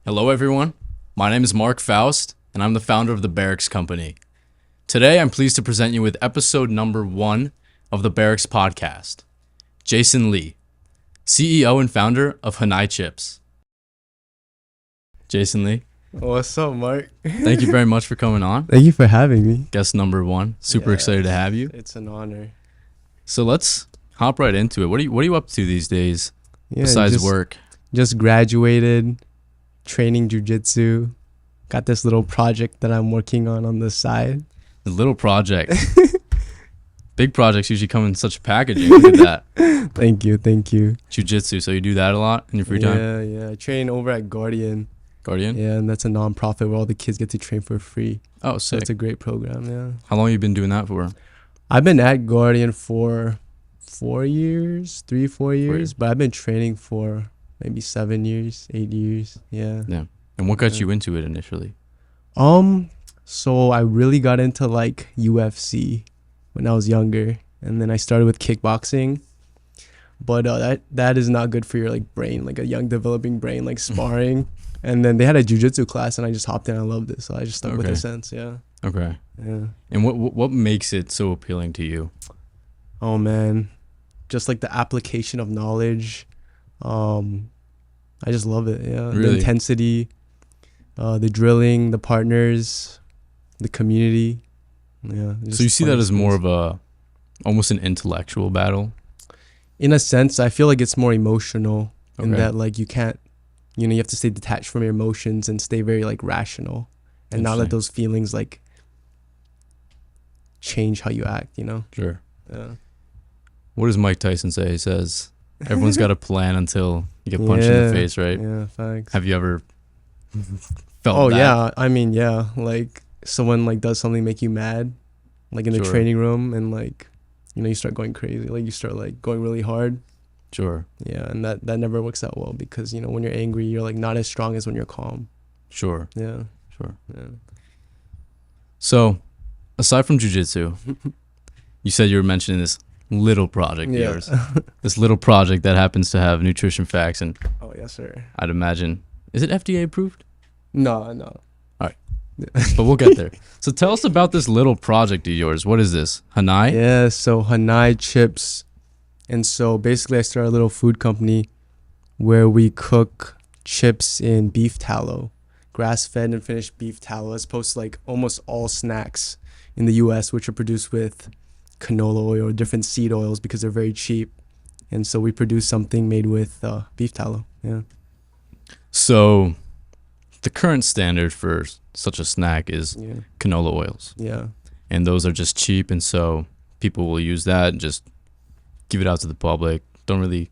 Hello, everyone. My name is Mark Faust, and I'm the founder of the Barrax Company. Today, I'm pleased to present you with episode number 1 of the Barrax Podcast. Jaesun Lee, CEO and founder of Hanai Chips. Jaesun Lee, What's up, Mark? thank you very much for coming on. Thank you for having me. Guest number 1. Super excited to have you. It's an honor. So let's hop right into it. What are you up to these days Yeah, besides work? Just graduated, training jujitsu. Got this little project that I'm working on the side. The little project. Big projects usually come in such packaging. Look at that. Thank you. Jiu-jitsu. So you do that a lot in your free time? Yeah. I train over at Guardian. Guardian? Yeah, and that's a non-profit where all the kids get to train for free. Oh, So sick. it's a great program, yeah. How long have you been doing that for? I've been at Guardian for 4 years, 4 years, but I've been training for maybe 7 years, 8 years. Yeah. Yeah. And what got you into it initially? So I really got into like UFC when I was younger, and then I started with kickboxing. But that is not good for your like brain, like a young developing brain, like sparring. And then they had a jujitsu class, and I just hopped in. I loved it, so I just stuck with it since. Yeah. Okay. Yeah. And what makes it so appealing to you? Oh man, just like the application of knowledge. I just love it. Yeah. Really? The intensity, the drilling, the partners, the community. Yeah. So you see that as more of almost an intellectual battle? In a sense, I feel like it's more emotional in Okay. that like you can't, you have to stay detached from your emotions and stay very like rational and not let Interesting. those feelings like change how you act, Sure. Yeah. What does Mike Tyson say? He says, everyone's got a plan until you get punched in the face, right? Yeah, facts. Have you ever felt Oh that? yeah, I mean, yeah, like someone like does something make you mad, like in the Sure. training room, and like, you start going crazy, like you start like going really hard. Sure. Yeah, and that never works out well because, when you're angry, you're like not as strong as when you're calm. Sure. Yeah. Sure. Yeah. So, aside from jiu-jitsu, you said you were mentioning this little project of Yeah. yours. This little project that happens to have nutrition facts, and Oh, yes, sir. I'd imagine, is it FDA approved? No. But we'll get there. So tell us about this little project of yours. What is this? Hanai? Yeah, so Hanai Chips. And so basically I started a little food company where we cook chips in beef tallow, grass-fed and finished beef tallow, as opposed to like almost all snacks in the US, which are produced with canola oil or different seed oils because they're very cheap. And so we produce something made with beef tallow. Yeah. So the current standard for such a snack is Yeah. canola oils. Yeah. And those are just cheap, and so people will use that and just give it out to the public. Don't really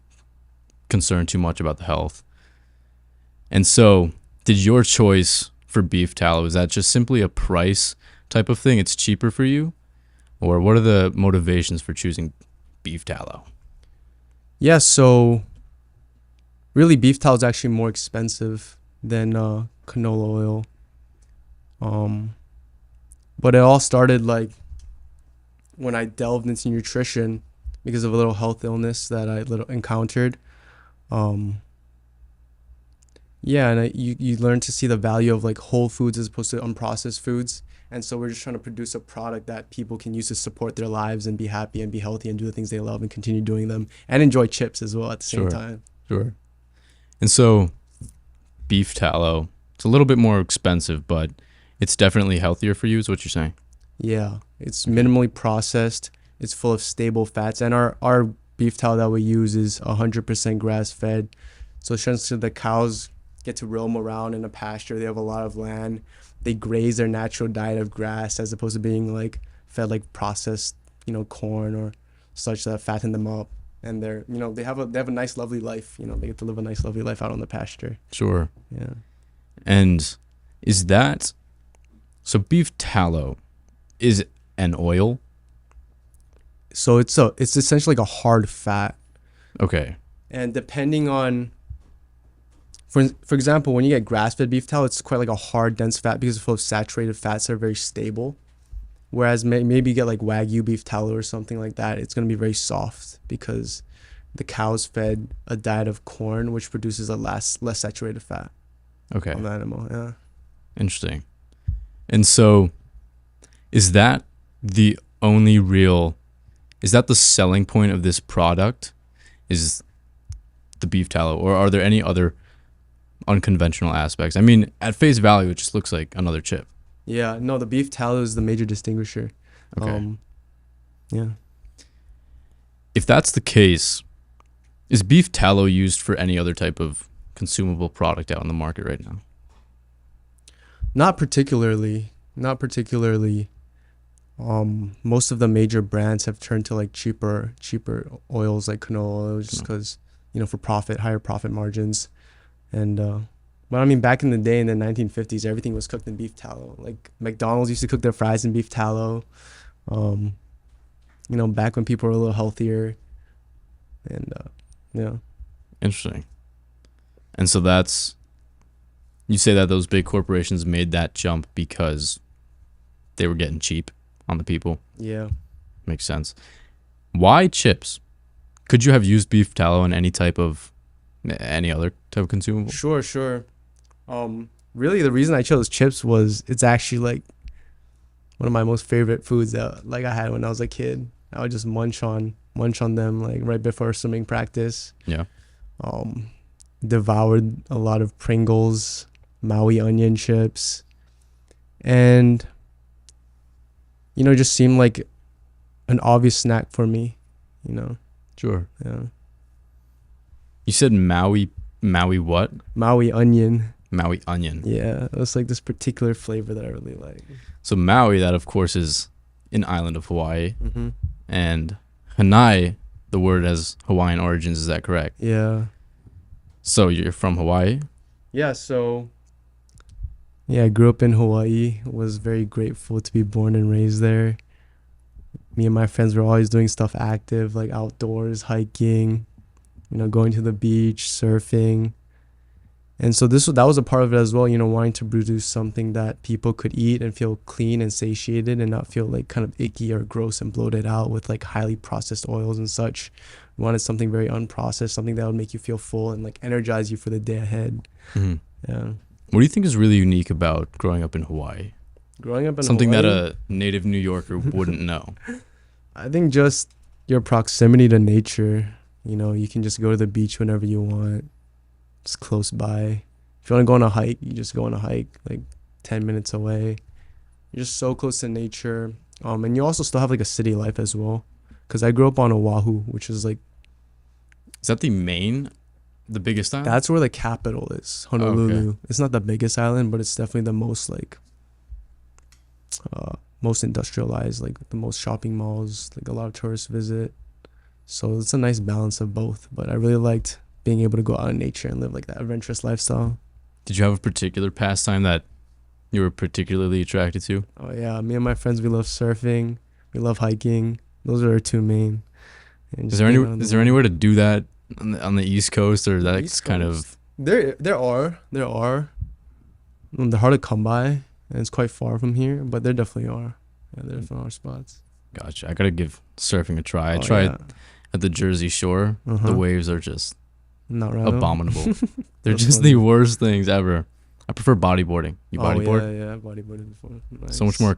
concern too much about the health. And so did your choice for beef tallow, is that just simply a price type of thing? It's cheaper for you? Or what are the motivations for choosing beef tallow? Yeah, so really beef tallow is actually more expensive than canola oil. But it all started like when I delved into nutrition because of a little health illness that I encountered. Yeah, and you learn to see the value of like whole foods as opposed to unprocessed foods. And so we're just trying to produce a product that people can use to support their lives and be happy and be healthy and do the things they love and continue doing them and enjoy chips as well at the same Sure. time. Sure. And so beef tallow, it's a little bit more expensive, but it's definitely healthier for you, is what you're saying? Yeah, it's minimally processed. It's full of stable fats, and our beef tallow that we use is 100% grass fed. So essentially, the cows get to roam around in a pasture. They have a lot of land. They graze their natural diet of grass as opposed to being like fed like processed, corn or such that fatten them up. And they're, they have a nice, lovely life. They get to live a nice, lovely life out on the pasture. Sure. Yeah. And is that, so beef tallow is an oil? So it's essentially like a hard fat. Okay. And depending on, for example, when you get grass-fed beef tallow, it's quite like a hard, dense fat because it's full of saturated fats that are very stable. Whereas maybe you get like Wagyu beef tallow or something like that, it's going to be very soft because the cow's fed a diet of corn, which produces a less saturated fat. Okay. on the animal. Yeah. Interesting. And so, is that the only real? Is that the selling point of this product? Is the beef tallow, or are there any other unconventional aspects? I mean, at face value, it just looks like another chip. Yeah. No, the beef tallow is the major distinguisher. Okay. Yeah. If that's the case, is beef tallow used for any other type of consumable product out in the market right now? Not particularly. Not particularly. Most of the major brands have turned to like cheaper oils like canola oil just because, for profit, higher profit margins. And but I mean, back in the day in the 1950s, everything was cooked in beef tallow. Like McDonald's used to cook their fries in beef tallow. Back when people were a little healthier. And yeah. Interesting. And so you say that those big corporations made that jump because they were getting cheap on the people. Yeah. Makes sense. Why chips? Could you have used beef tallow in any other type of consumable? Sure. Really the reason I chose chips was it's actually like one of my most favorite foods that like I had when I was a kid. I would just munch on them like right before swimming practice. Yeah. Devoured a lot of Pringles, Maui onion chips, and just seemed like an obvious snack for me. Sure. Yeah. You said Maui what? Maui onion. Maui onion. Yeah, it was like this particular flavor that I really like. So Maui, that of course is an island of Hawaii, Mm-hmm. and Hanai, the word has Hawaiian origins. Is that correct? Yeah. So you're from Hawaii? Yeah. So. Yeah, I grew up in Hawaii. Was very grateful to be born and raised there. Me and my friends were always doing stuff active, like outdoors, hiking, going to the beach, surfing. And so that was a part of it as well, wanting to produce something that people could eat and feel clean and satiated and not feel like kind of icky or gross and bloated out with like highly processed oils and such. We wanted something very unprocessed, something that would make you feel full and like energize you for the day ahead. Mm-hmm. Yeah. What do you think is really unique about growing up in Hawaii? Growing up in Something Hawaii, that a native New Yorker wouldn't know. I think just your proximity to nature. You can just go to the beach whenever you want. It's close by. If you want to go on a hike, you just go on a hike like 10 minutes away. You're just so close to nature. And you also still have like a city life as well. Because I grew up on Oahu, which is like... Is that the biggest island? That's where the capital is, Honolulu. Okay. It's not the biggest island, but it's definitely the most like... most industrialized, like the most shopping malls, like a lot of tourists visit. So it's a nice balance of both. But I really liked being able to go out in nature and live like that adventurous lifestyle. Did you have a particular pastime that you were particularly attracted to? Oh yeah, me and my friends, we love surfing, we love hiking. Those are our two main. And Is there anywhere to do that on the East Coast, or that's kind of... There are. They're hard to come by, and it's quite far from here, but there definitely are. Yeah, there definitely are spots. Gotcha. I gotta give surfing a try. I Oh, tried yeah. at the Jersey Shore. Uh-huh. The waves are just Not right. abominable. They're That's just funny. the worst things ever. I prefer bodyboarding. You bodyboard? Yeah, bodyboarded before. Nice. So much more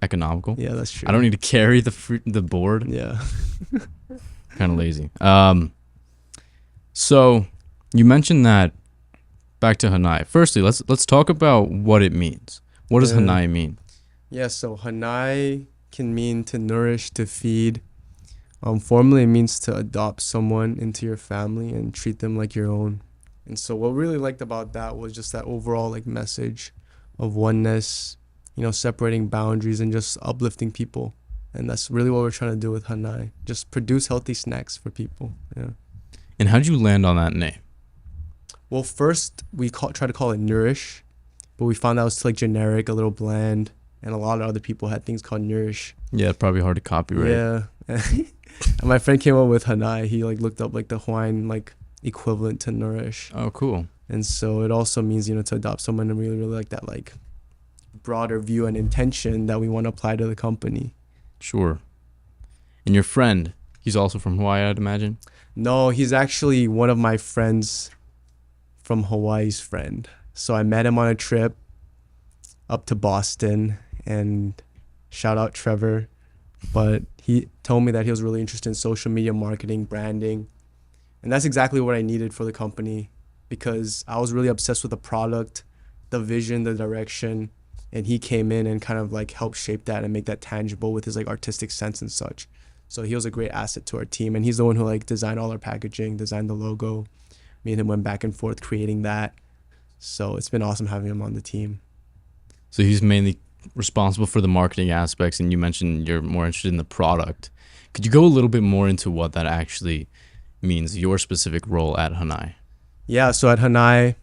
economical. Yeah, that's true. I don't need to carry the board. Yeah. Kind of lazy. So you mentioned that. Back to Hanai. Firstly, let's talk about what it means. What does Yeah. Hanai mean? Yeah, so Hanai can mean to nourish, to feed. Formally, it means to adopt someone into your family and treat them like your own. And so what we really liked about that was just that overall like message of oneness, separating boundaries and just uplifting people. And that's really what we're trying to do with Hanai. Just produce healthy snacks for people. Yeah. And how did you land on that name? Well, first we try to call it Nourish, but we found that was like generic, a little bland, and a lot of other people had things called Nourish. Yeah, probably hard to copyright. Yeah. And my friend came up with Hanai. He like looked up like the Hawaiian like equivalent to Nourish. Oh, cool. And so it also means, to adopt someone and really, really like that like broader view and intention that we want to apply to the company. Sure. And your friend, he's also from Hawaii, I'd imagine? No, he's actually one of my friends from Hawaii's friend. So I met him on a trip up to Boston, and shout out Trevor. But he told me that he was really interested in social media marketing, branding. And that's exactly what I needed for the company, because I was really obsessed with the product, the vision, the direction. And he came in and kind of like helped shape that and make that tangible with his like artistic sense and such. So he was a great asset to our team. And he's the one who like designed all our packaging, designed the logo. Me and him went back and forth creating that. So it's been awesome having him on the team. So he's mainly responsible for the marketing aspects, and you mentioned you're more interested in the product. Could you go a little bit more into what that actually means, your specific role at Hanai? Yeah, so at Hanai,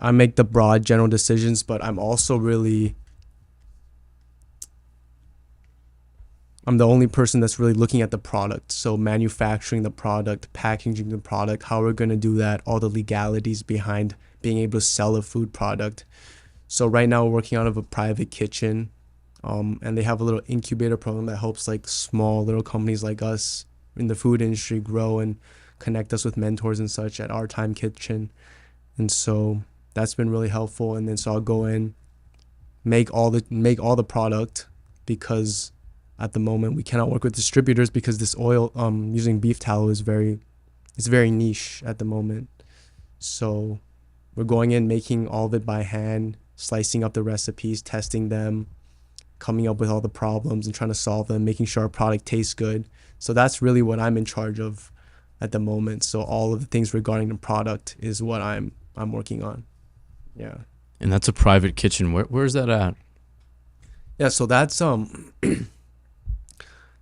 I make the broad general decisions, but I'm the only person that's really looking at the product. So manufacturing the product, packaging the product, how we're going to do that, all the legalities behind being able to sell a food product. So right now we're working out of a private kitchen, and they have a little incubator program that helps like small little companies like us in the food industry grow and connect us with mentors and such at our time kitchen. And so that's been really helpful. And then so I'll go in, make all the product, because at the moment we cannot work with distributors because this oil using beef tallow is very niche at the moment. So we're going in, making all of it by hand, slicing up the recipes, testing them, coming up with all the problems and trying to solve them, making sure our product tastes good. So that's really what I'm in charge of at the moment. So all of the things regarding the product is what I'm working on. Yeah. And that's a private kitchen. Where's that at? Yeah, so that's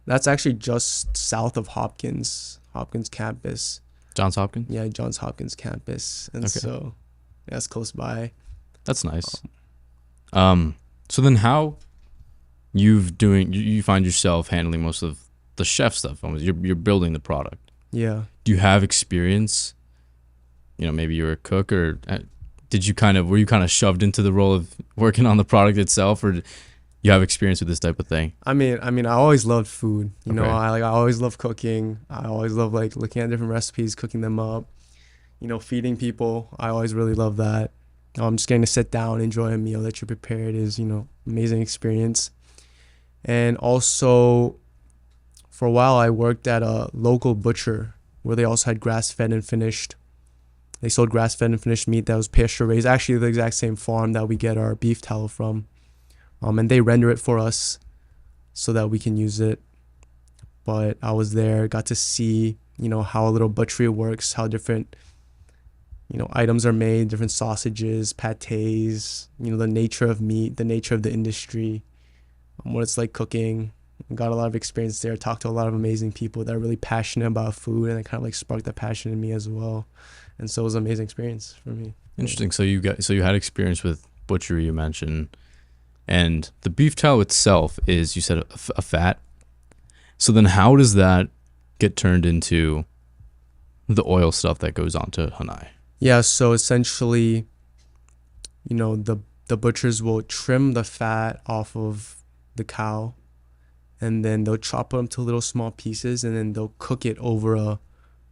that's actually just south of Hopkins campus. Johns Hopkins? Yeah, Johns Hopkins campus. And Okay. so that's close by. That's nice. So then how you find yourself handling most of the chef stuff? You're building the product. Yeah. Do you have experience? Maybe you're a cook, or were you kind of shoved into the role of working on the product itself, or you have experience with this type of thing? I mean, I always loved food. You know, Okay. I always love cooking. I always love like looking at different recipes, cooking them up. Feeding people. I always really love that. Just getting to sit down, enjoy a meal that you prepared is, amazing experience. And also, for a while, I worked at a local butcher where they also had grass-fed and finished. They sold grass-fed and finished meat that was pasture-raised, actually the exact same farm that we get our beef tallow from. And they render it for us so that we can use it. But I was there, got to see, how a little butchery works, how different items are made, different sausages, pâtés, the nature of meat, the nature of the industry, what it's like cooking. Got a lot of experience there, talked to a lot of amazing people that are really passionate about food, and it kind of like sparked that passion in me as well. And so it was an amazing experience for me. Interesting. So you had experience with butchery, you mentioned, and the beef tallow itself is, you said, a fat. So then how does that get turned into the oil stuff that goes on to Hanai? Yeah, so essentially, the butchers will trim the fat off of the cow, and then they'll chop them to little small pieces, and then they'll cook it over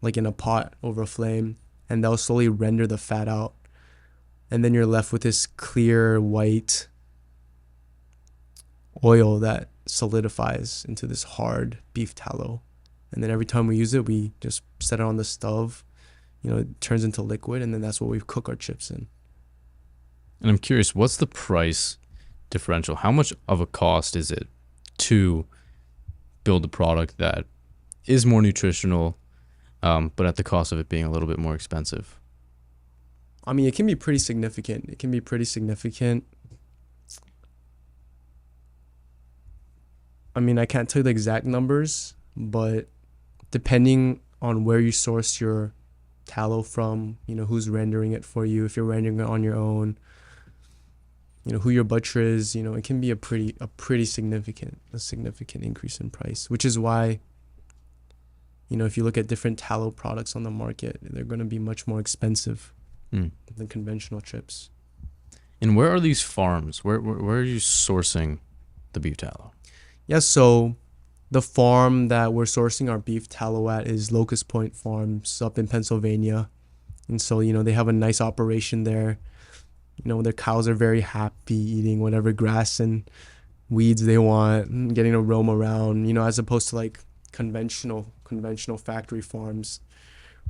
in a pot over a flame, and they'll slowly render the fat out. And then you're left with this clear white oil that solidifies into this hard beef tallow. And then every time we use it, we just set it on the stove. It turns into liquid, and then that's what we cook our chips in. And I'm curious, what's the price differential? How much of a cost is it to build a product that is more nutritional, but at the cost of it being a little bit more expensive? I mean, it can be pretty significant. I mean, I can't tell you the exact numbers, but depending on where you source your tallow from, who's rendering it for you, if you're rendering it on your own, who your butcher is, it can be a pretty significant increase in price, which is why, if you look at different tallow products on the market, they're going to be much more expensive than conventional chips. And where are these farms? Where are you sourcing the beef tallow? Yeah, so the farm that we're sourcing our beef tallow at is Locust Point Farms up in Pennsylvania. And so, they have a nice operation there. Their cows are very happy eating whatever grass and weeds they want, and getting to roam around, as opposed to like conventional factory farms,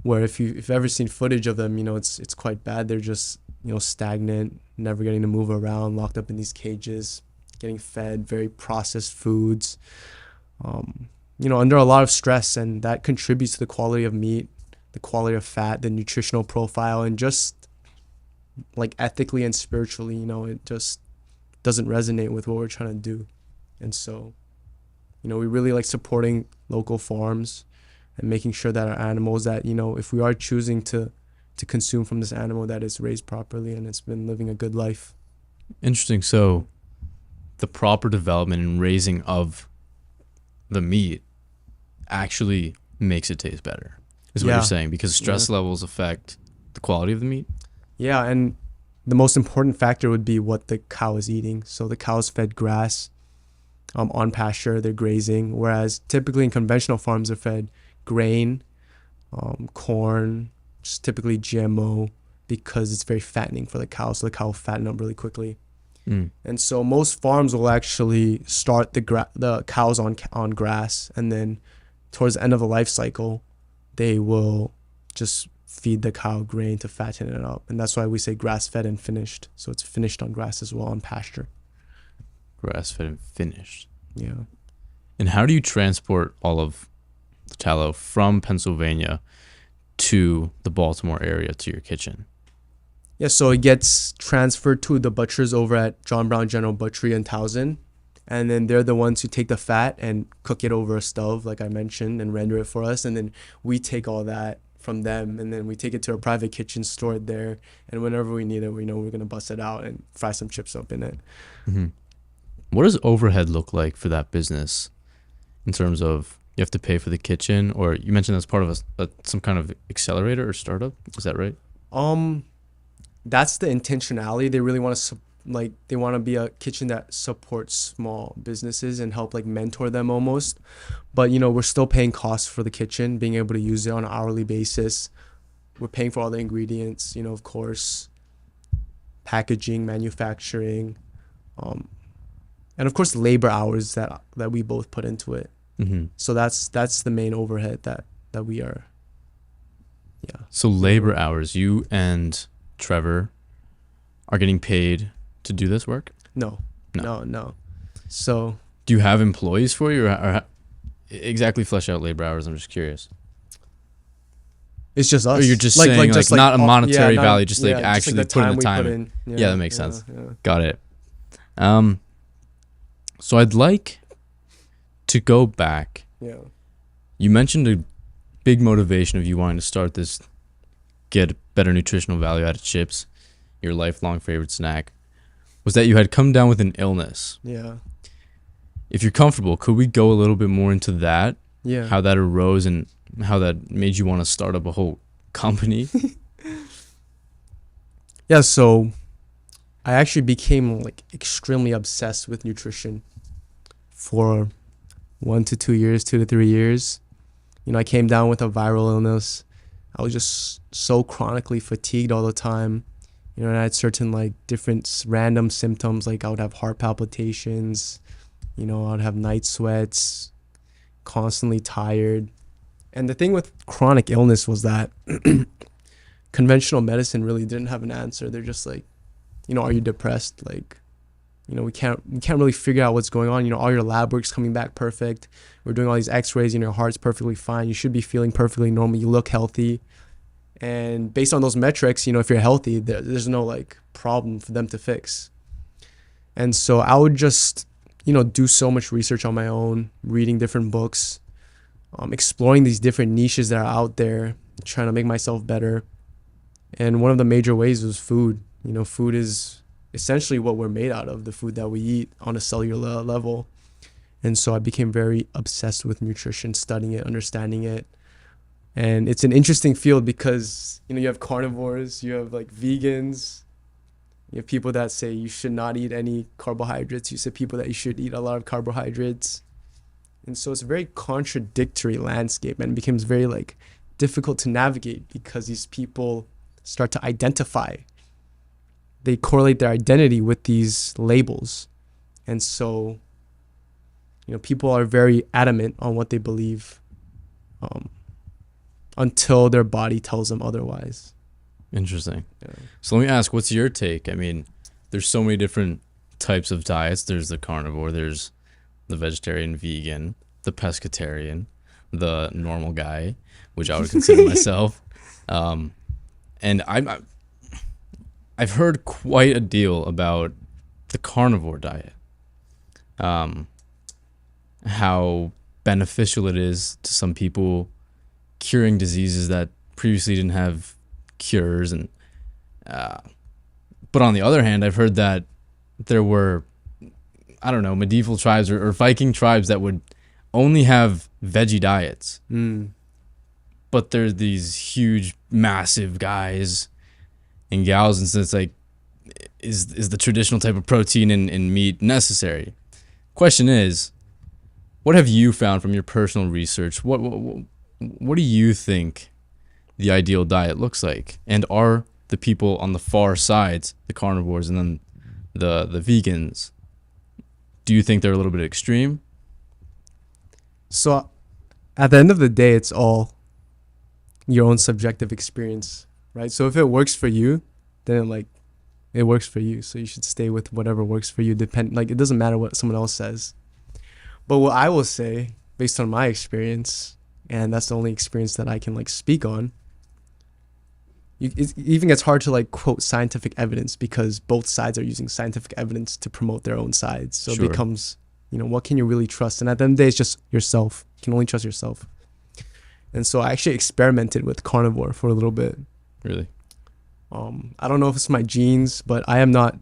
where if you've ever seen footage of them, it's quite bad. They're just, stagnant, never getting to move around, locked up in these cages, getting fed very processed foods, under a lot of stress, and that contributes to the quality of meat, the quality of fat, the nutritional profile, and just like ethically and spiritually, it just doesn't resonate with what we're trying to do. And so, we really like supporting local farms and making sure that our animals that, if we are choosing to consume from this animal, that it's raised properly and it's been living a good life. Interesting. So the proper development and raising of the meat actually makes it taste better, is what you're saying, because stress levels affect the quality of the meat. Yeah, and the most important factor would be what the cow is eating. So the cow's fed grass on pasture, they're grazing, whereas typically in conventional farms they're fed grain, corn, just typically GMO, because it's very fattening for the cow, so the cow will fatten up really quickly. And so most farms will actually start the cows on grass, and then towards the end of the life cycle, they will just feed the cow grain to fatten it up. And that's why we say grass-fed and finished. So it's finished on grass as well, on pasture. Grass-fed and finished. Yeah. And how do you transport all of the tallow from Pennsylvania to the Baltimore area to your kitchen? Yeah, so it gets transferred to the butchers over at John Brown General Butchery in Towson. And then they're the ones who take the fat and cook it over a stove, like I mentioned, and render it for us. And then we take all that from them, and then we take it to a private kitchen, store it there, and whenever we need it, we know we're going to bust it out and fry some chips up in it. What does overhead look like for that business in terms of you have to pay for the kitchen, or you mentioned that's part of some kind of accelerator or startup? Is that right? That's the intentionality. They really want to they want to be a kitchen that supports small businesses and help like mentor them almost. But, we're still paying costs for the kitchen, being able to use it on an hourly basis. We're paying for all the ingredients, of course, packaging, manufacturing, and of course labor hours that we both put into it. So that's the main overhead that we are. Yeah. So labor hours, you and Trevor are getting paid to do this work? No. So do you have employees for you, or exactly flesh out labor hours? I'm just curious. It's just us. Or you're just saying like not a monetary value, just like actually just like put in the time. in. Yeah, that makes sense. Yeah. Got it. So I'd like to go back. Yeah. You mentioned a big motivation of you wanting to start this, get better nutritional value out of chips, your lifelong favorite snack, was that you had come down with an illness. Yeah. If you're comfortable, could we go a little bit more into that? Yeah. How that arose and how that made you want to start up a whole company? Yeah, so I actually became like extremely obsessed with nutrition for 1 to 2 years, 2 to 3 years. I came down with a viral illness. I was just so chronically fatigued all the time. And I had certain like different random symptoms, like I would have heart palpitations, I would have night sweats, constantly tired. And the thing with chronic illness was that conventional medicine really didn't have an answer. They're just like, are you depressed? Like, we can't really figure out what's going on. All your lab work's coming back perfect. We're doing all these x-rays, your heart's perfectly fine. You should be feeling perfectly normal. You look healthy. And based on those metrics, if you're healthy, there's no like problem for them to fix. And so I would just, do so much research on my own, reading different books, exploring these different niches that are out there, trying to make myself better. And one of the major ways was food. Food is essentially what we're made out of, the food that we eat on a cellular level. And so I became very obsessed with nutrition, studying it, understanding it. And it's an interesting field because, you have carnivores, you have like vegans, you have people that say you should not eat any carbohydrates. You say people that you should eat a lot of carbohydrates. And so it's a very contradictory landscape, and it becomes very like difficult to navigate because these people start to identify. They correlate their identity with these labels. And so, people are very adamant on what they believe until their body tells them otherwise. Interesting. Yeah. So let me ask, what's your take? I mean, there's so many different types of diets. There's the carnivore, there's the vegetarian, vegan, the pescatarian, the normal guy, which I would consider myself. And I've heard quite a deal about the carnivore diet, how beneficial it is to some people, curing diseases that previously didn't have cures, and but on the other hand, I've heard that there were, I don't know, medieval tribes or Viking tribes that would only have veggie diets. But they're these huge, massive guys and gals, and so it's like, is the traditional type of protein in meat necessary? Question is, what have you found from your personal research? What do you think the ideal diet looks like? And are the people on the far sides, the carnivores and then the vegans, do you think they're a little bit extreme? So at the end of the day, it's all your own subjective experience, right? So if it works for you, then it works for you. So you should stay with whatever works for you. It doesn't matter what someone else says. But what I will say, based on my experience, and that's the only experience that I can speak on, it even gets hard to quote scientific evidence because both sides are using scientific evidence to promote their own sides. So Sure. It becomes, what can you really trust? And at the end of the day, it's just yourself. You can only trust yourself. And so I actually experimented with carnivore for a little bit. Really? I don't know if it's my genes, but it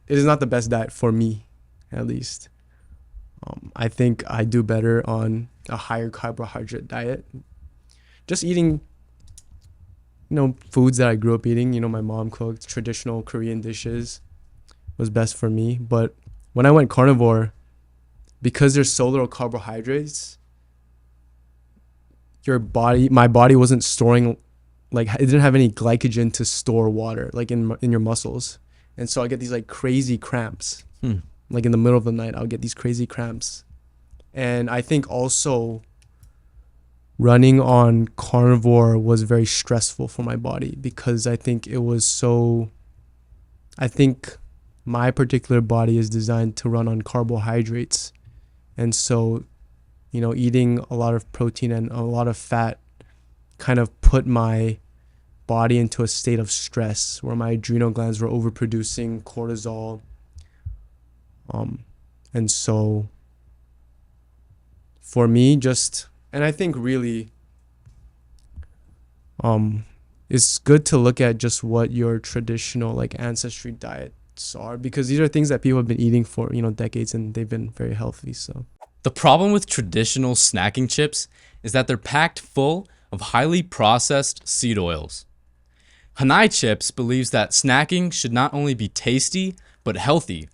is not the best diet for me, at least. I think I do better on a higher carbohydrate diet. Just eating, foods that I grew up eating. My mom cooked traditional Korean dishes was best for me. But when I went carnivore, because there's so little carbohydrates, my body wasn't storing, it didn't have any glycogen to store water, in your muscles. And so I get these crazy cramps. In the middle of the night, I'll get these crazy cramps. And I think also running on carnivore was very stressful for my body because I think my particular body is designed to run on carbohydrates. And so, eating a lot of protein and a lot of fat kind of put my body into a state of stress where my adrenal glands were overproducing cortisol. And so for me, and I think really, it's good to look at just what your traditional ancestry diets are, because these are things that people have been eating for, decades, and they've been very healthy. So The problem with traditional snacking chips is that they're packed full of highly processed seed oils. Hanai Chips believes that snacking should not only be tasty, but healthy.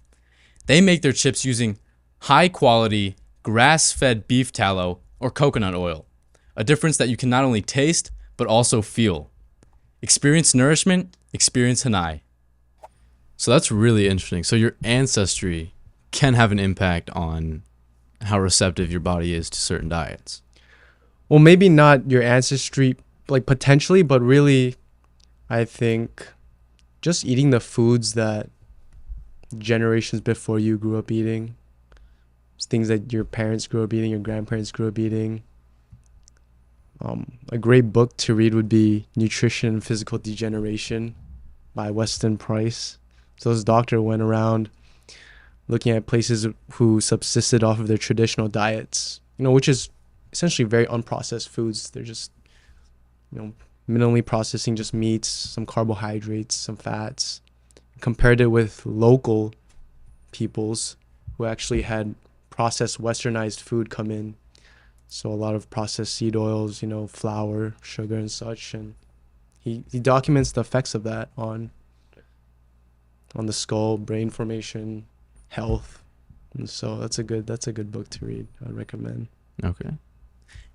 They make their chips using high-quality, grass-fed beef tallow or coconut oil, a difference that you can not only taste, but also feel. Experience nourishment, experience Hanai. So that's really interesting. So your ancestry can have an impact on how receptive your body is to certain diets. Well, maybe not your ancestry, potentially, but really, I think just eating the foods that generations before you grew up eating, things that your parents grew up eating, your grandparents grew up eating. A great book to read would be Nutrition and Physical Degeneration by Weston Price. So this doctor went around looking at places who subsisted off of their traditional diets, which is essentially very unprocessed foods. They're just, minimally processing just meats, some carbohydrates, some fats. Compared it with local peoples who actually had processed westernized food come in. So a lot of processed seed oils, flour, sugar and such. And he documents the effects of that on the skull, brain formation, health. And so that's a good book to read. I recommend. Okay.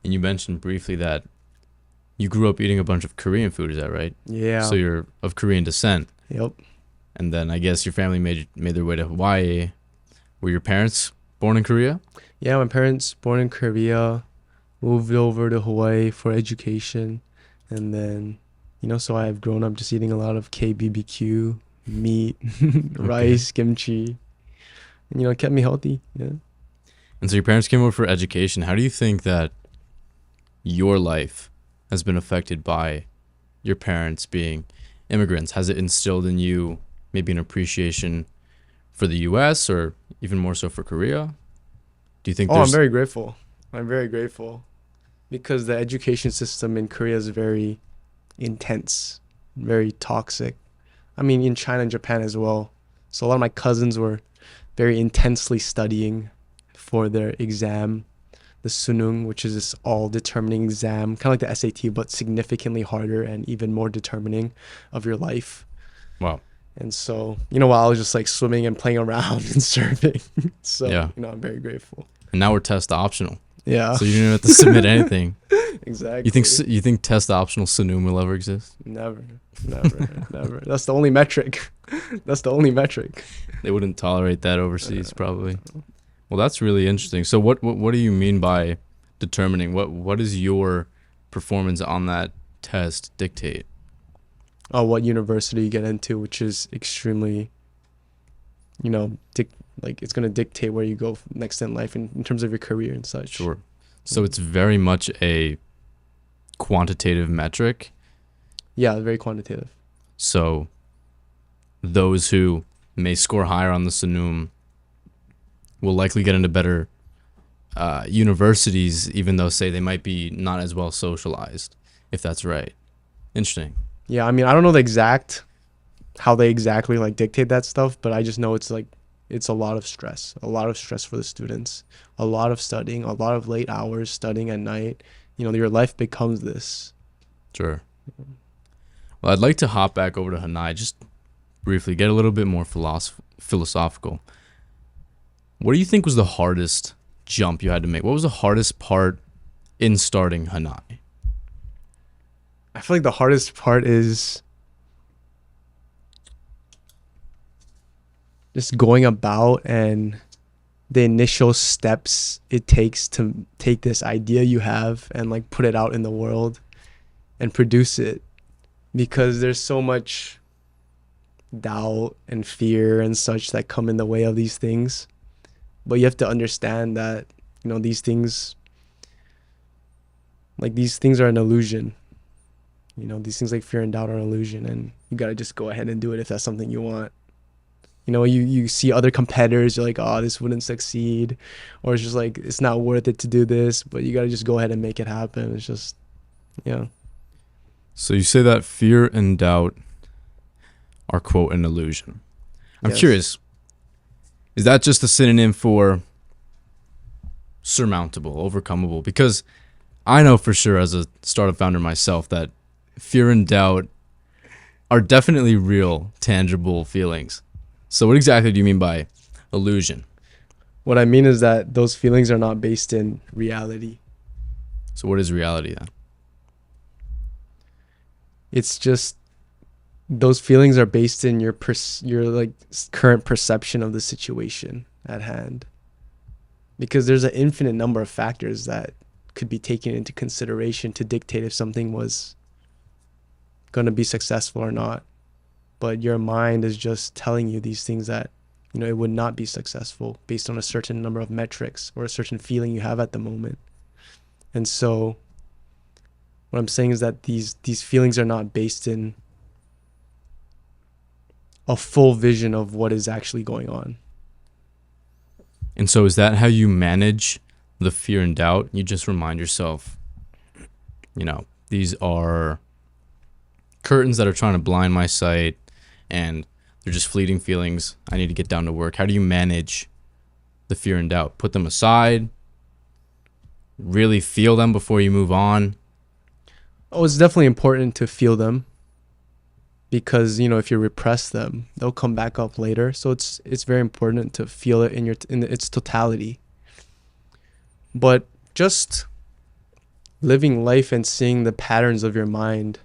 And you mentioned briefly that you grew up eating a bunch of Korean food, is that right? Yeah. So you're of Korean descent. Yep. And then I guess your family made their way to Hawaii. Were your parents born in Korea? Yeah, my parents born in Korea, moved over to Hawaii for education, and then, so I've grown up just eating a lot of KBBQ, meat, rice, kimchi, and, it kept me healthy. Yeah. And so your parents came over for education. How do you think that your life has been affected by your parents being immigrants? Has it instilled in you maybe an appreciation for the U.S. or even more so for Korea? Do you think I'm very grateful. I'm very grateful because the education system in Korea is very intense, very toxic. I mean, in China and Japan as well. So a lot of my cousins were very intensely studying for their exam, the sunung, which is this all-determining exam, kind of like the SAT, but significantly harder and even more determining of your life. Wow. And so, while I was just like swimming and playing around and surfing. So, yeah. I'm very grateful. And now we're test optional. Yeah. So you didn't have to submit anything. Exactly. You think test optional sunum will ever exist? Never. That's the only metric. They wouldn't tolerate that overseas, probably. Well, that's really interesting. So what do you mean by determining? What does your performance on that test dictate? What university you get into, which is extremely, it's going to dictate where you go next in life in terms of your career and such. Sure. So it's very much a quantitative metric. Yeah, very quantitative. So those who may score higher on the Sunum will likely get into better universities, even though, say, they might be not as well socialized, if that's right. Interesting. Yeah, I mean, I don't know how they exactly dictate that stuff, but I just know it's a lot of stress for the students, a lot of studying, a lot of late hours studying at night. Your life becomes this. Sure. Well, I'd like to hop back over to Hanai, just briefly, get a little bit more philosophical. What do you think was the hardest jump you had to make? What was the hardest part in starting Hanai? I feel like the hardest part is just going about and the initial steps it takes to take this idea you have and put it out in the world and produce it, because there's so much doubt and fear and such that come in the way of these things. But you have to understand that these things are an illusion. These things like fear and doubt are an illusion, and you got to just go ahead and do it if that's something you want. You see other competitors, you're like, oh, this wouldn't succeed, or it's just like, it's not worth it to do this, but you got to just go ahead and make it happen. It's just, yeah. So you say that fear and doubt are, quote, an illusion. I'm curious, is that just a synonym for surmountable, overcomeable? Because I know for sure as a startup founder myself that fear and doubt are definitely real, tangible feelings. So what exactly do you mean by illusion? What I mean is that those feelings are not based in reality. So what is reality then? It's just those feelings are based in your current perception of the situation at hand. Because there's an infinite number of factors that could be taken into consideration to dictate if something was going to be successful or not. But your mind is just telling you these things that, it would not be successful based on a certain number of metrics or a certain feeling you have at the moment. And so what I'm saying is that these feelings are not based in a full vision of what is actually going on. And so is that how you manage the fear and doubt? You just remind yourself, these are curtains that are trying to blind my sight, and they're just fleeting feelings. I need to get down to work. How do you manage the fear and doubt? Put them aside? Really feel them before you move on? Oh, it's definitely important to feel them, because if you repress them, they'll come back up later. So it's very important to feel it in its totality. But just living life and seeing the patterns of your mind.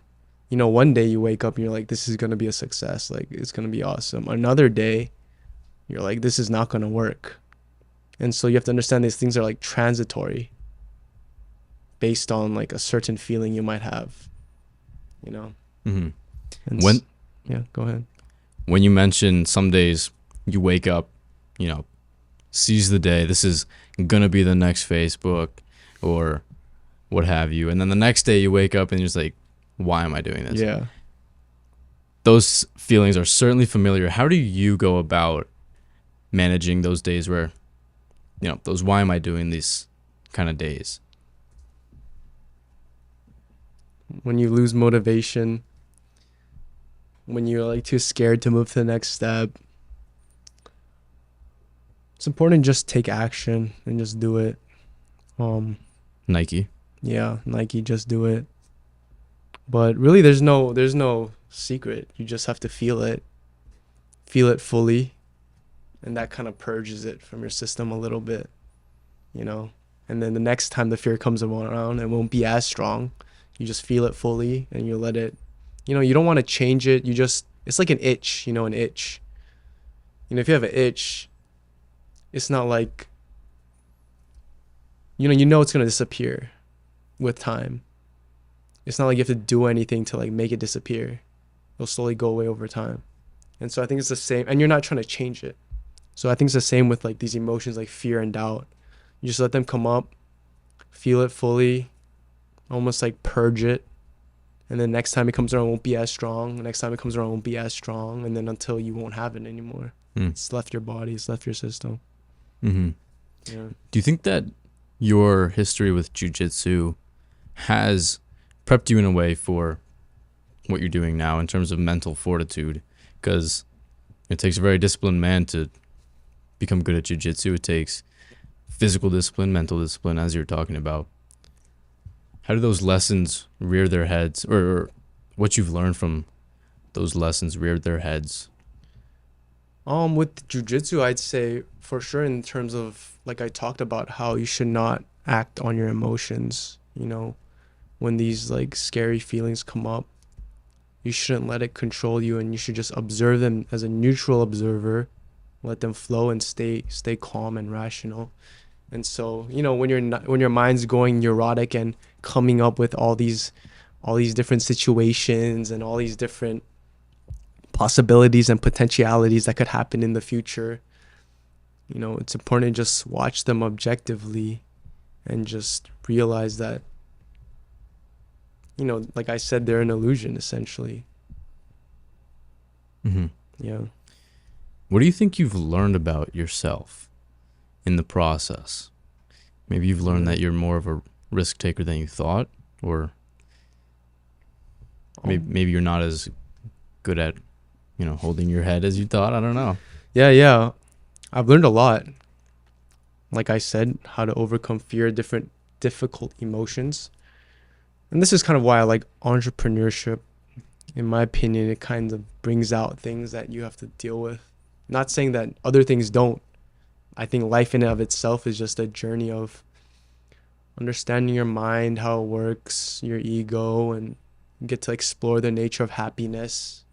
You know, one day you wake up and you're like, this is going to be a success. Like, it's going to be awesome. Another day, you're like, this is not going to work. And so you have to understand these things are like transitory based on like a certain feeling you might have, you know? Mm-hmm. And yeah, go ahead. When you mentioned some days you wake up, you know, seize the day, this is going to be the next Facebook or what have you. And then the next day you wake up and you're just like, why am I doing this? Yeah. Those feelings are certainly familiar. How do you go about managing those days where, you know, those why am I doing these kind of days? When you lose motivation, when you're like too scared to move to the next step, it's important to just take action and just do it. Nike. Yeah, Nike, just do it. But really there's no secret. You just have to feel it fully, and that kind of purges it from your system a little bit, you know. And then the next time the fear comes around, it won't be as strong. You just feel it fully and you let it, you know, you don't want to change it. It's like an itch, you know, an itch. You know, if you have an itch, it's not like, you know it's going to disappear with time. It's not like you have to do anything to like make it disappear. It'll slowly go away over time. And so I think it's the same, and you're not trying to change it. So I think it's the same with like these emotions like fear and doubt. You just let them come up, feel it fully, almost like purge it. And then next time it comes around, it won't be as strong. The next time it comes around, it won't be as strong. And then until you won't have it anymore. It's left your body, it's left your system. Mm-hmm. Yeah. Do you think that your history with jiu-jitsu has prepped you in a way for what you're doing now in terms of mental fortitude? Because it takes a very disciplined man to become good at jiu-jitsu. It takes physical discipline, mental discipline, as you're talking about. How do those lessons rear their heads, or what you've learned from those lessons rear their heads? With jiu-jitsu, I'd say for sure in terms of, like I talked about, how you should not act on your emotions, you know, when these like scary feelings come up. You shouldn't let it control you, and you should just observe them as a neutral observer, let them flow and stay calm and rational. And so, you know, when your mind's going neurotic and coming up with all these different situations and all these different possibilities and potentialities that could happen in the future, you know, it's important to just watch them objectively and just realize that, you know, like I said, they're an illusion essentially. Mm-hmm. Yeah. What do you think you've learned about yourself in the process? Maybe you've learned that you're more of a risk taker than you thought, or maybe you're not as good at, you know, holding your head as you thought. I don't know. Yeah. I've learned a lot. Like I said, how to overcome fear, different difficult emotions. And this is kind of why I like entrepreneurship. In my opinion, it kind of brings out things that you have to deal with. Not saying that other things don't. I think life in and of itself is just a journey of understanding your mind, how it works, your ego, and you get to explore the nature of happiness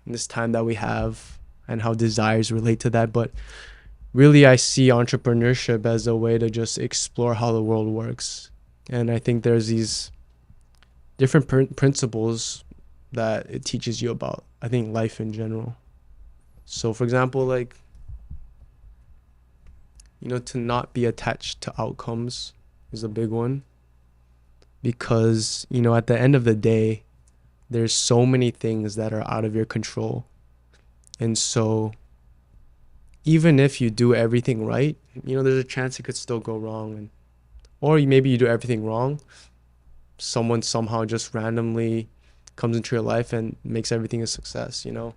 in this time that we have and how desires relate to that. But really, I see entrepreneurship as a way to just explore how the world works. And I think there's these different principles that it teaches you about, I think, life in general. So, for example, like, you know, to not be attached to outcomes is a big one. Because, you know, at the end of the day, there's so many things that are out of your control. And so even if you do everything right, you know, there's a chance it could still go wrong. Or maybe you do everything wrong. Someone somehow just randomly comes into your life and makes everything a success, you know?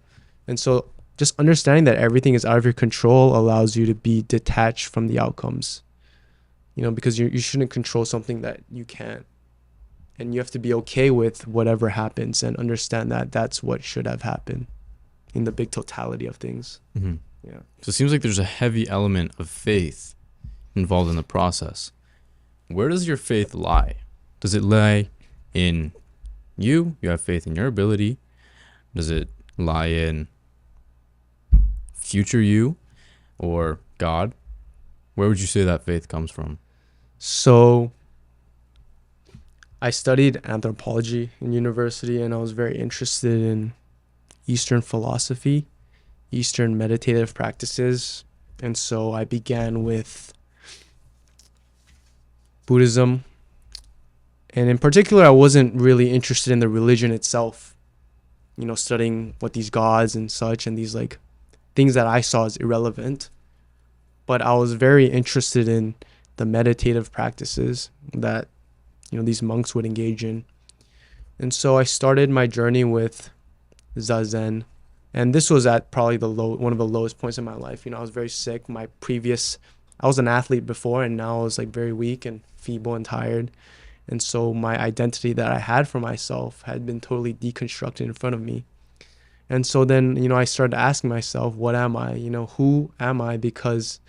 And so just understanding that everything is out of your control allows you to be detached from the outcomes, you know, because you shouldn't control something that you can't. And you have to be okay with whatever happens and understand that that's what should have happened in the big totality of things. Mm-hmm. Yeah. So it seems like there's a heavy element of faith involved in the process. Where does your faith lie Does it lie in you? You have faith in your ability? Does it lie in future you or God? Where would you say that faith comes from? So I studied anthropology in university, and I was very interested in Eastern philosophy, Eastern meditative practices. And so I began with Buddhism. And in particular, I wasn't really interested in the religion itself, studying what these gods and such and these like things that I saw as irrelevant. But I was very interested in the meditative practices that, these monks would engage in. And so I started my journey with Zazen. And this was at probably one of the lowest points in my life. I was very sick. I was an athlete before, and now I was like very weak and feeble and tired. And so my identity that I had for myself had been totally deconstructed in front of me. And so then, I started asking myself, what am I? Who am I? Because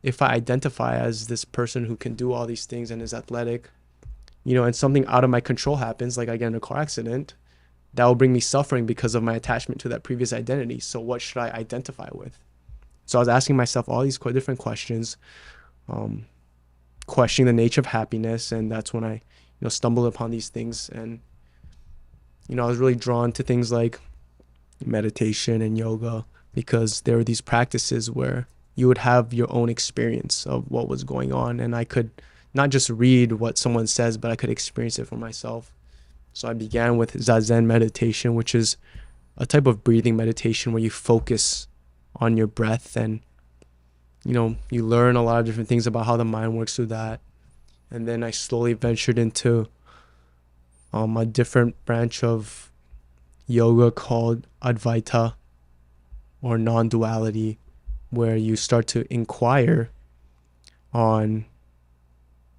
if I identify as this person who can do all these things and is athletic, and something out of my control happens, like I get in a car accident, that will bring me suffering because of my attachment to that previous identity. So what should I identify with? So I was asking myself all these different questions, questioning the nature of happiness. And that's when I, stumbled upon these things. And, I was really drawn to things like meditation and yoga, because there were these practices where you would have your own experience of what was going on. And I could not just read what someone says, but I could experience it for myself. So I began with Zazen meditation, which is a type of breathing meditation where you focus on your breath, and, you learn a lot of different things about how the mind works through that. And then I slowly ventured into a different branch of yoga called Advaita, or non-duality, where you start to inquire on,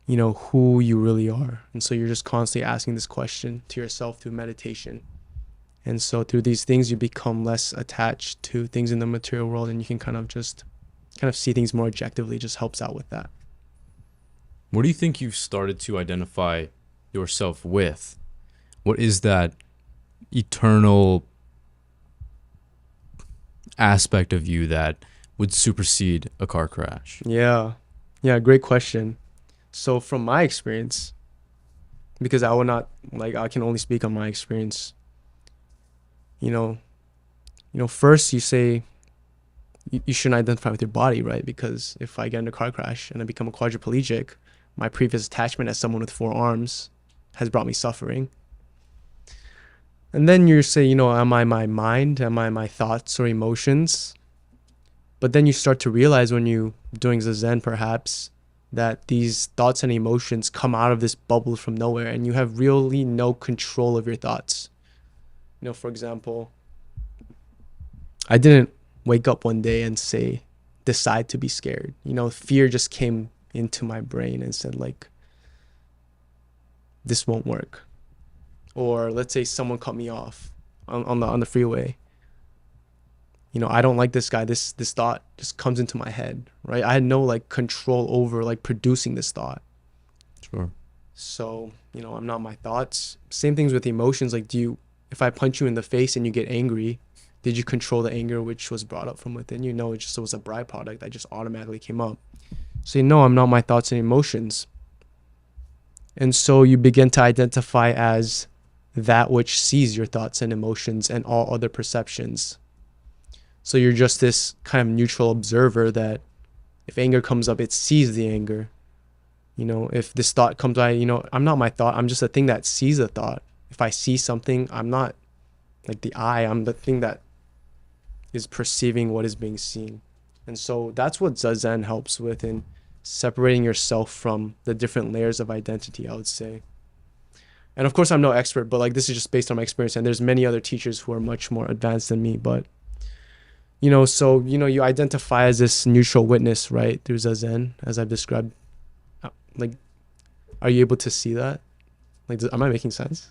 who you really are. And so you're just constantly asking this question to yourself through meditation. And so through these things, you become less attached to things in the material world, and you can kind of see things more objectively. It just helps out with that. What do you think you've started to identify yourself with? What is that eternal aspect of you that would supersede a car crash? Yeah, great question. So from my experience, because I can only speak on my experience, first you say you shouldn't identify with your body, right? Because if I get in a car crash and I become a quadriplegic, my previous attachment as someone with 4 arms has brought me suffering. And then you say, am I my mind? Am I my thoughts or emotions? But then you start to realize when you doing Zazen perhaps, that these thoughts and emotions come out of this bubble from nowhere, and you have really no control of your thoughts. For example, I didn't wake up one day and decide to be scared. Fear just came into my brain and said, like, this won't work. Or let's say someone cut me off on the freeway. I don't like this guy. This thought just comes into my head, right? I had no control over producing this thought. Sure. So, I'm not my thoughts. Same things with emotions. If I punch you in the face and you get angry, did you control the anger which was brought up from within you? No, it was a byproduct that just automatically came up. So I'm not my thoughts and emotions. And so you begin to identify as that which sees your thoughts and emotions and all other perceptions. So you're just this kind of neutral observer that if anger comes up, it sees the anger. If this thought comes by, I'm not my thought. I'm just a thing that sees a thought. If I see something, I'm not like the eye. I'm the thing that is perceiving what is being seen. And so that's what Zazen helps with in separating yourself from the different layers of identity, I would say. And of course, I'm no expert, but this is just based on my experience. And there's many other teachers who are much more advanced than me. But, so, you identify as this neutral witness, right? Through Zazen, as I've described. Are you able to see that? Am I making sense?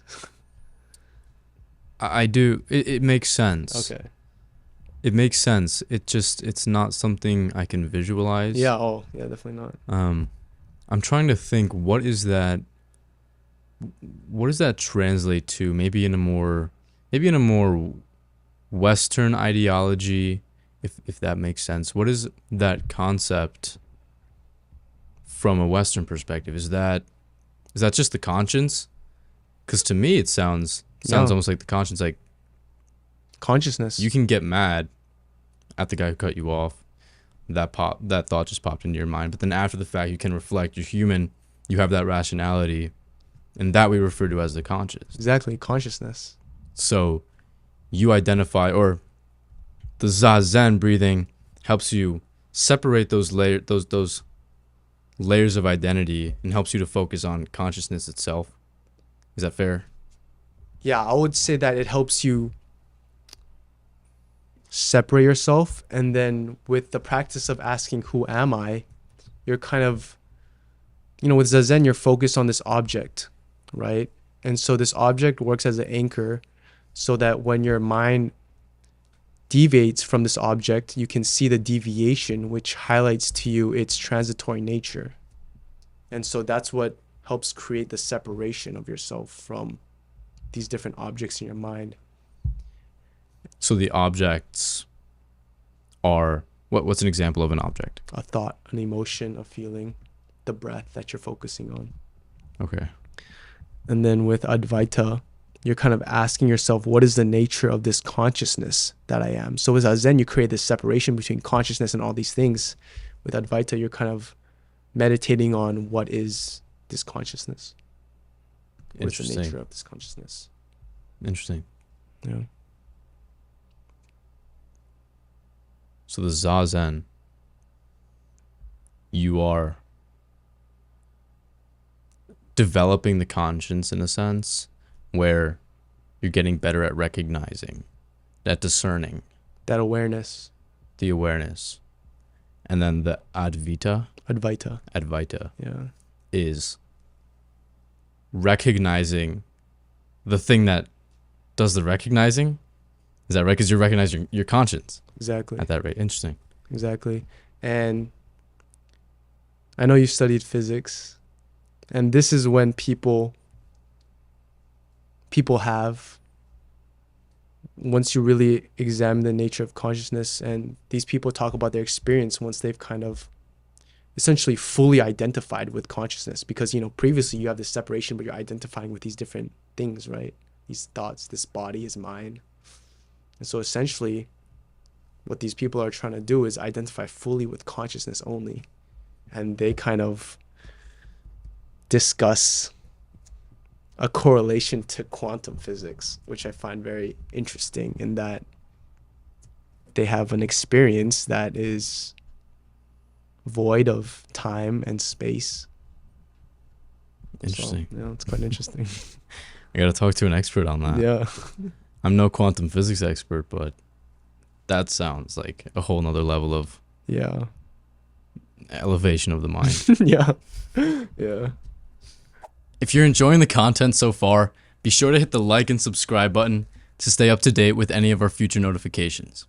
I do. It makes sense. Okay. It makes sense. It's not something I can visualize. Yeah. Oh, yeah, definitely not. I'm trying to think, what is that? what does that translate to? Maybe in a more Western ideology, if that makes sense. What is that concept from a Western perspective? Is that just the conscience? Because to me, it sounds almost like the conscience. Like Consciousness. you can get mad at the guy who cut you off. That thought just popped into your mind. But then after the fact, you can reflect. You're human. You have that rationality, and that we refer to as the conscious. Exactly, consciousness. So you identify, or the Zazen breathing helps you separate those layers of identity and helps you to focus on consciousness itself. Is that fair? Yeah, I would say that it helps you separate yourself, and then with the practice of asking who am I, you're kind of, with Zazen, you're focused on this object, right? And so this object works as an anchor so that when your mind deviates from this object, you can see the deviation, which highlights to you its transitory nature. And so that's what helps create the separation of yourself from these different objects in your mind. So the objects are, what's an example of an object? A thought, an emotion, a feeling, the breath that you're focusing on. Okay. And then with Advaita, you're kind of asking yourself, what is the nature of this consciousness that I am? So with Zazen, you create this separation between consciousness and all these things. With Advaita, you're kind of meditating on what is this consciousness. What's the nature of this consciousness? Interesting. Yeah. So the Zazen, you are developing the conscience in a sense where you're getting better at recognizing, that discerning, that awareness, the awareness. And then the Advaita yeah, is recognizing the thing that does the recognizing. Is that right? Because you're recognizing your conscience. Exactly. At that rate. Interesting. Exactly. And I know you studied physics, and this is when people have, once you really examine the nature of consciousness, and these people talk about their experience once they've kind of essentially fully identified with consciousness, because previously you have this separation, but you're identifying with these different things, right? These thoughts, this body is mine. And so essentially what these people are trying to do is identify fully with consciousness only. And they kind of discuss a correlation to quantum physics, which I find very interesting, in that they have an experience that is void of time and space. Interesting. So, it's quite interesting. I got to talk to an expert on that. Yeah. I'm no quantum physics expert, but that sounds like a whole nother level of elevation of the mind. Yeah. If you're enjoying the content so far, be sure to hit the like and subscribe button to stay up to date with any of our future notifications.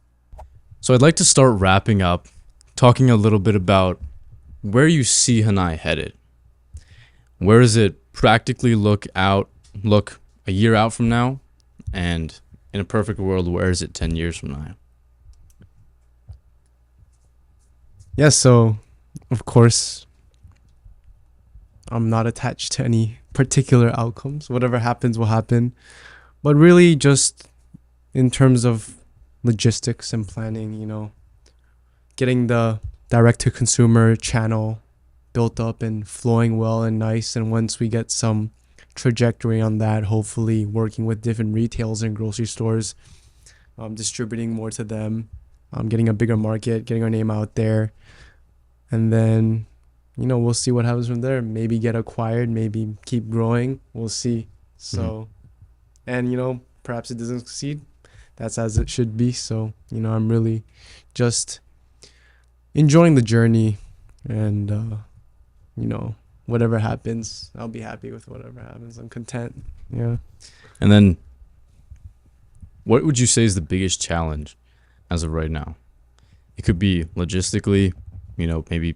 So I'd like to start wrapping up, talking a little bit about where you see Hanai headed. Where does it practically look a year out from now? And in a perfect world, where is it 10 years from now? Yeah, so of course, I'm not attached to any particular outcomes. Whatever happens will happen. But really just in terms of logistics and planning, getting the direct-to-consumer channel built up and flowing well and nice. And once we get some trajectory on that, hopefully working with different retailers and grocery stores, distributing more to them, getting a bigger market, getting our name out there. And then, we'll see what happens from there. Maybe get acquired, maybe keep growing. We'll see. So, and, perhaps it doesn't succeed. That's as it should be. So, I'm really just enjoying the journey, and, whatever happens, I'll be happy with whatever happens. I'm content. Yeah. And then what would you say is the biggest challenge as of right now? It could be logistically, maybe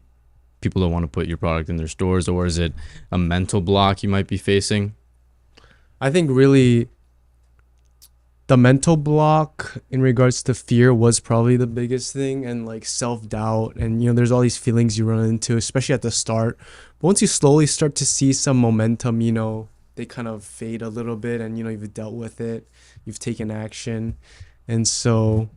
people don't want to put your product in their stores, or is it a mental block you might be facing? I think really the mental block in regards to fear was probably the biggest thing, and like self-doubt, and there's all these feelings you run into, especially at the start. But once you slowly start to see some momentum, they kind of fade a little bit, and you've dealt with it, you've taken action. And so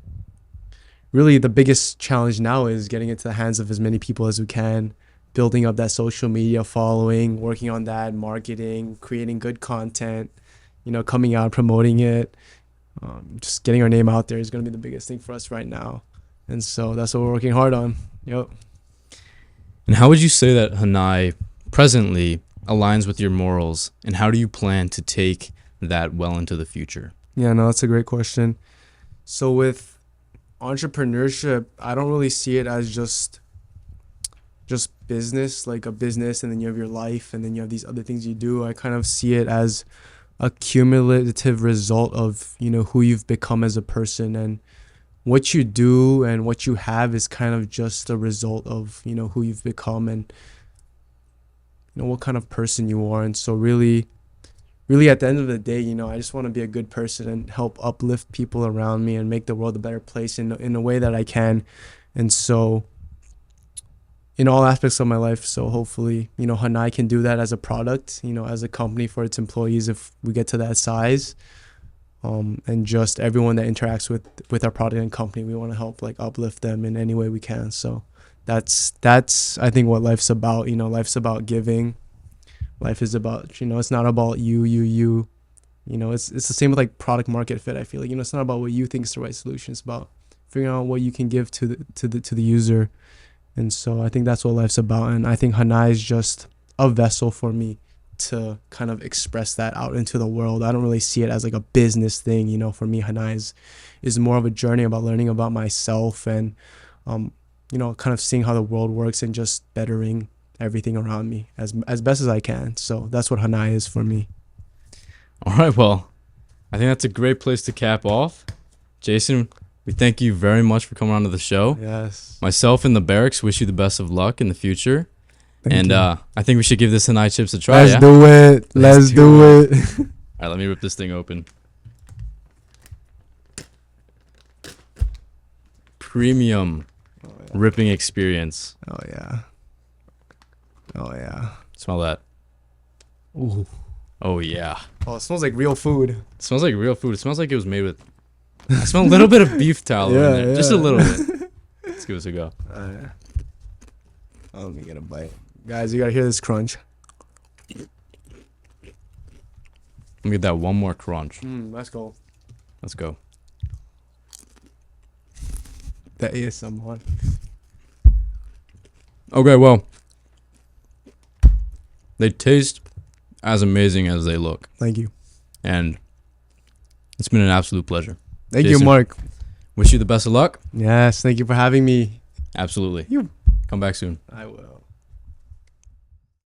really the biggest challenge now is getting into the hands of as many people as we can, building up that social media following, working on that, marketing, creating good content, coming out, promoting it. Just getting our name out there is going to be the biggest thing for us right now. And so that's what we're working hard on. Yep. And how would you say that Hanai presently aligns with your morals, and how do you plan to take that well into the future? Yeah, no, that's a great question. So with entrepreneurship, I don't really see it as just business, like a business, and then you have your life, and then you have these other things you do. I kind of see it as a cumulative result of who you've become as a person, and what you do and what you have is kind of just a result of who you've become, and what kind of person you are. And so really at the end of the day, I just want to be a good person and help uplift people around me and make the world a better place in a way that I can. And so in all aspects of my life. So hopefully, Hanai can do that as a product, as a company for its employees if we get to that size. And just everyone that interacts with our product and company, we want to help like uplift them in any way we can. So that's I think what life's about. Life's about giving. Life is about, it's not about you. It's the same with like product market fit. I feel like, it's not about what you think is the right solution. It's about figuring out what you can give to the user. And so I think that's what life's about. And I think Hanai is just a vessel for me to kind of express that out into the world. I don't really see it as like a business thing. For me, Hanai is more of a journey about learning about myself and, kind of seeing how the world works and just bettering everything around me as best as I can. So that's what Hanai is for me. All right. Well, I think that's a great place to cap off. Jaesun, we thank you very much for coming on to the show. Yes. Myself and the Barrax wish you the best of luck in the future. Thank you. I think we should give this Hanai Chips a try. Let's do it. Let's do it. All right, let me rip this thing open. Premium ripping experience. Oh, yeah. Oh, yeah. Smell that. Ooh. Oh, yeah. Oh, it smells like real food. It smells like real food. It smells like it was made with... I smell a little bit of beef tallow in there. Just a little bit. Let's give this a go. Yeah. Oh, let me get a bite. Guys, you got to hear this crunch. Let me get that one more crunch. Let's go. Let's go. That ASMR. Okay, well, they taste as amazing as they look. Thank you. And it's been an absolute pleasure. Thank Jaesun, you, Mark. Wish you the best of luck. Yes, thank you for having me. Absolutely. Come back soon. I will.